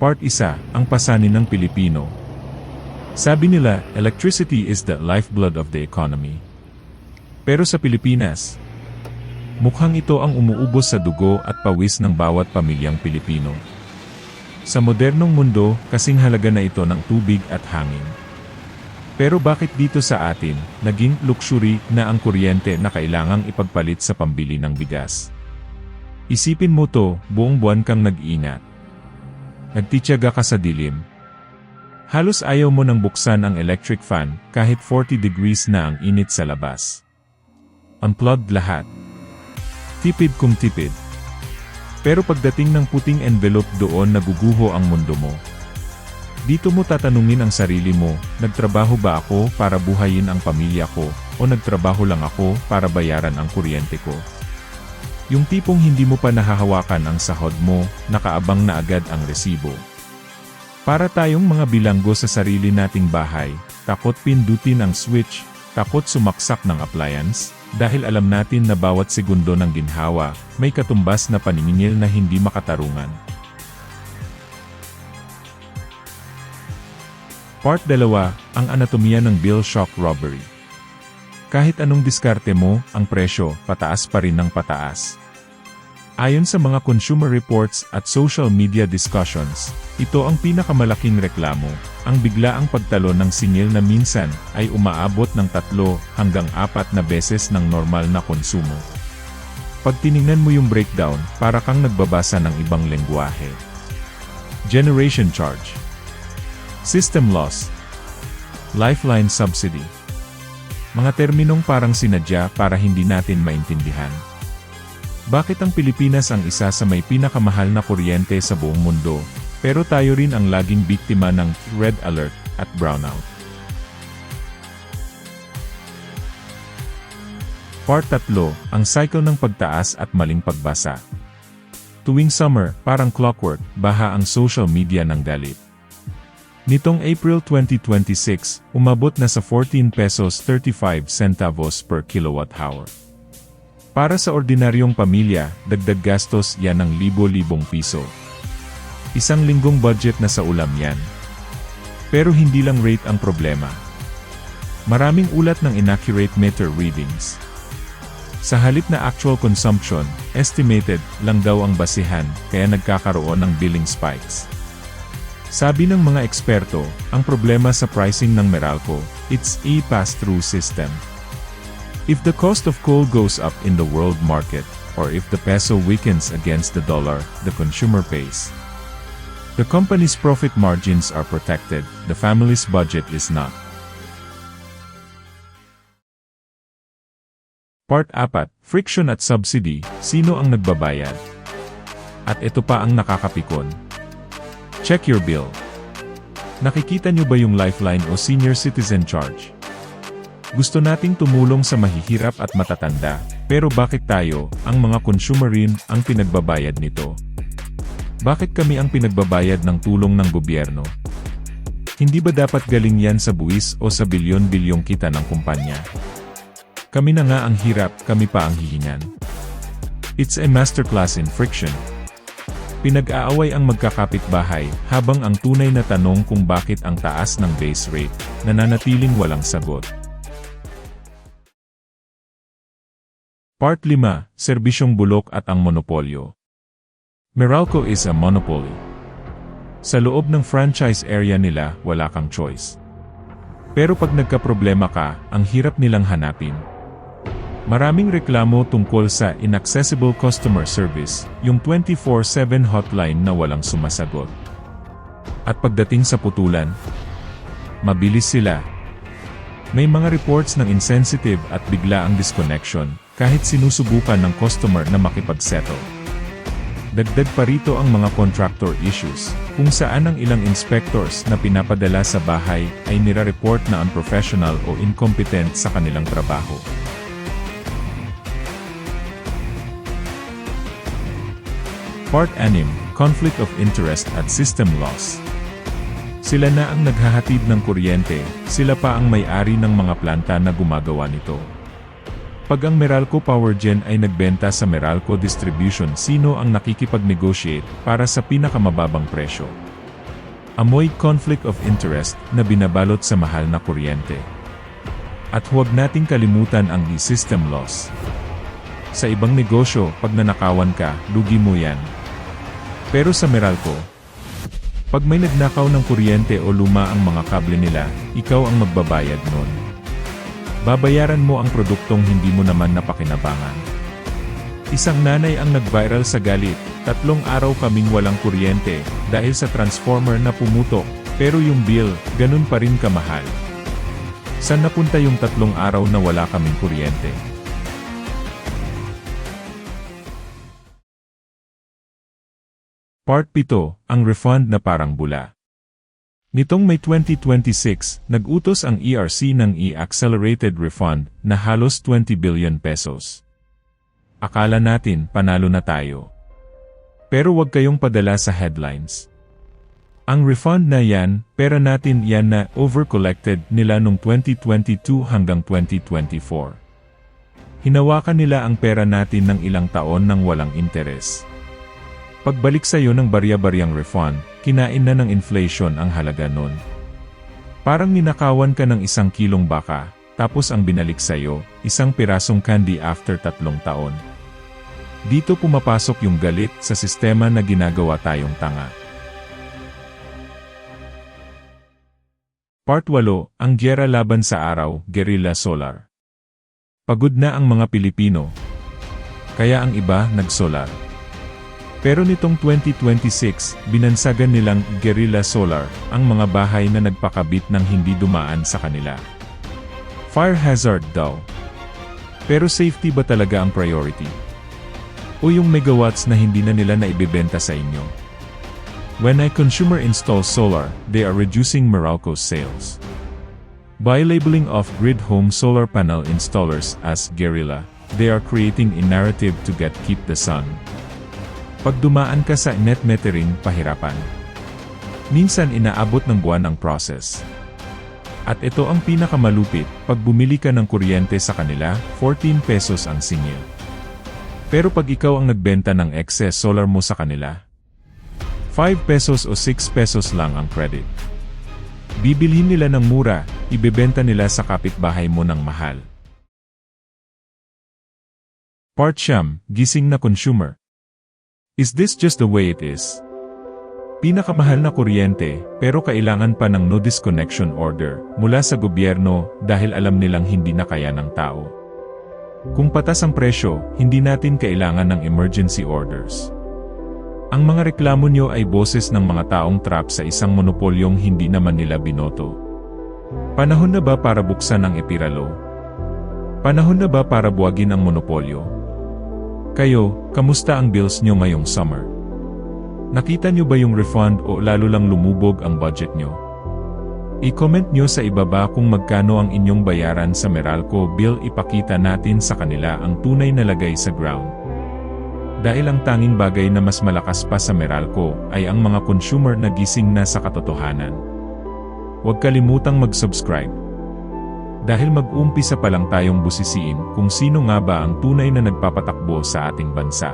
Part 1, ang pasanin ng Pilipino. Sabi nila, electricity is the lifeblood of the economy. Pero sa Pilipinas, mukhang ito ang umuubos sa dugo at pawis ng bawat pamilyang Pilipino. Sa modernong mundo, kasing halaga na ito ng tubig at hangin. Pero bakit dito sa atin, naging luxury na ang kuryente na kailangang ipagpalit sa pambili ng bigas? Isipin mo to, buong buwan kang nag-ingat. Nagtitiyaga ka sa dilim. Halos ayaw mo nang buksan ang electric fan kahit 40 degrees na ang init sa labas. Unplugged lahat. Tipid kung tipid. Pero pagdating ng puting envelope doon naguguho ang mundo mo. Dito mo tatanungin ang sarili mo, nagtrabaho ba ako para buhayin ang pamilya ko, o nagtrabaho lang ako para bayaran ang kuryente ko? Yung tipong hindi mo pa nahahawakan ang sahod mo, nakaabang na agad ang resibo. Para tayong mga bilanggo sa sarili nating bahay, takot pindutin ang switch, takot sumaksak ng appliance, dahil alam natin na bawat segundo ng ginhawa, may katumbas na paniningil na hindi makatarungan. Part 2, ang anatomiya ng bill shock robbery. Kahit anong diskarte mo, ang presyo, pataas pa rin ng pataas. Ayon sa mga consumer reports at social media discussions, ito ang pinakamalaking reklamo, ang biglaang pagtalon ng singil na minsan ay umaabot ng 3 hanggang 4 na beses ng normal na konsumo. Pag tiningnan mo yung breakdown, para kang nagbabasa ng ibang lengguwahe. Generation charge, system loss, lifeline subsidy. Mga terminong parang sinadya para hindi natin maintindihan. Bakit ang Pilipinas ang isa sa may pinakamahal na kuryente sa buong mundo, pero tayo rin ang laging biktima ng red alert at brownout? Part 3, ang cycle ng pagtaas at maling pagbasa. Tuwing summer, parang clockwork, baha ang social media ng galit. Nitong April 2026, umabot na sa 14 pesos 35 centavos per kilowatt hour. Para sa ordinaryong pamilya, dagdag gastos yan ng libo-libong piso. Isang linggong budget na sa ulam yan. Pero hindi lang rate ang problema. Maraming ulat ng inaccurate meter readings. Sa halip na actual consumption, estimated lang daw ang basihan, kaya nagkakaroon ng billing spikes. Sabi ng mga eksperto, ang problema sa pricing ng Meralco, it's a pass-through system. If the cost of coal goes up in the world market, or if the peso weakens against the dollar, the consumer pays. The company's profit margins are protected, the family's budget is not. Part 4, friction at subsidy, sino ang nagbabayad? At ito pa ang nakakapikon. Check your bill. Nakikita niyo ba yung lifeline o senior citizen charge? Gusto nating tumulong sa mahihirap at matatanda, pero bakit tayo, ang mga consumer rin, ang pinagbabayad nito? Bakit kami ang pinagbabayad ng tulong ng gobyerno? Hindi ba dapat galing yan sa buwis o sa bilyon-bilyong kita ng kumpanya? Kami na nga ang hirap, kami pa ang hihingan. It's a masterclass in friction. Pinag-aaway ang magkakapitbahay, habang ang tunay na tanong kung bakit ang taas ng base rate, nananatiling walang sagot. Part 5, serbisyong bulok at ang monopolyo. Meralco is a monopoly. Sa loob ng franchise area nila, wala kang choice. Pero pag nagkaproblema ka, ang hirap nilang hanapin. Maraming reklamo tungkol sa inaccessible customer service, yung 24/7 hotline na walang sumasagot. At pagdating sa putulan, mabilis sila. May mga reports ng insensitive at bigla ang disconnection, kahit sinusubukan ng customer na makipagsettle. Dagdag pa rito ang mga contractor issues, kung saan ang ilang inspectors na pinapadala sa bahay ay nira-report na unprofessional o incompetent sa kanilang trabaho. Part 6, conflict of interest at system loss. Sila na ang naghahatid ng kuryente, sila pa ang may-ari ng mga planta na gumagawa nito. Pag ang Meralco Power Gen ay nagbenta sa Meralco Distribution, sino ang nakikipag-negotiate para sa pinakamababang presyo? Amoy conflict of interest na binabalot sa mahal na kuryente. At huwag nating kalimutan ang system loss. Sa ibang negosyo, pag nanakawan ka, lugi mo yan. Pero sa Meralco, pag may nagnakaw ng kuryente o luma ang mga kable nila, ikaw ang magbabayad nun. Babayaran mo ang produktong hindi mo naman napakinabangan. Isang nanay ang nag-viral sa galit, 3 araw kaming walang kuryente dahil sa transformer na pumutok, pero yung bill, ganun pa rin kamahal. Saan napunta yung 3 araw na wala kaming kuryente? Part 7, ang refund na parang bula. Nitong May 2026, nag-utos ang ERC ng e-accelerated refund na halos 20 billion pesos. Akala natin panalo na tayo. Pero wag kayong padala sa headlines. Ang refund na yan, pera natin yan na over-collected nila nung 2022 hanggang 2024. Hinawakan nila ang pera natin ng ilang taon nang walang interes. Pagbalik sa'yo ng barya-baryang refund, kinain na ng inflation ang halaga nun. Parang ninakawan ka ng 1 kilong baka, tapos ang binalik sa'yo, 1 pirasong candy after 3 taon. Dito pumapasok yung galit sa sistema na ginagawa tayong tanga. Part 8, ang gyera laban sa araw, guerrilla solar. Pagod na ang mga Pilipino. Kaya ang iba nag-solar. Pero nitong 2026, binansagan nilang guerrilla solar ang mga bahay na nagpakabit ng hindi dumaan sa kanila. Fire hazard daw. Pero safety ba talaga ang priority? O yung megawatts na hindi na nila naibebenta sa inyo? When a consumer installs solar, they are reducing Meralco's sales. By labeling off-grid home solar panel installers as guerrilla, they are creating a narrative to keep the sun. Pag dumaan ka sa net metering, pahirapan. Minsan inaabot ng buwan ang process. At ito ang pinakamalupit, pag bumili ka ng kuryente sa kanila, 14 pesos ang singil. Pero pag ikaw ang nagbenta ng excess solar mo sa kanila, 5 pesos o 6 pesos lang ang credit. Bibilhin nila ng mura, ibebenta nila sa kapitbahay mo ng mahal. Part 9, gising na consumer. Is this just the way it is? Pinakamahal na kuryente, pero kailangan pa ng no disconnection order mula sa gobyerno dahil alam nilang hindi na kaya ng tao. Kung patas ang presyo, hindi natin kailangan ng emergency orders. Ang mga reklamo nyo ay boses ng mga taong trap sa isang monopolyong hindi naman nila binoto. Panahon na ba para buksan ang epiralo? Panahon na ba para buwagin ang monopolyo? Kayo, kamusta ang bills nyo ngayong summer? Nakita nyo ba yung refund o lalo lang lumubog ang budget nyo? I-comment nyo sa ibaba kung magkano ang inyong bayaran sa Meralco bill, ipakita natin sa kanila ang tunay na lagay sa ground. Dahil ang tanging bagay na mas malakas pa sa Meralco ay ang mga consumer na gising na sa katotohanan. Huwag kalimutang mag-subscribe. Dahil mag-umpisa pa lang tayong busisiin kung sino nga ba ang tunay na nagpapatakbo sa ating bansa.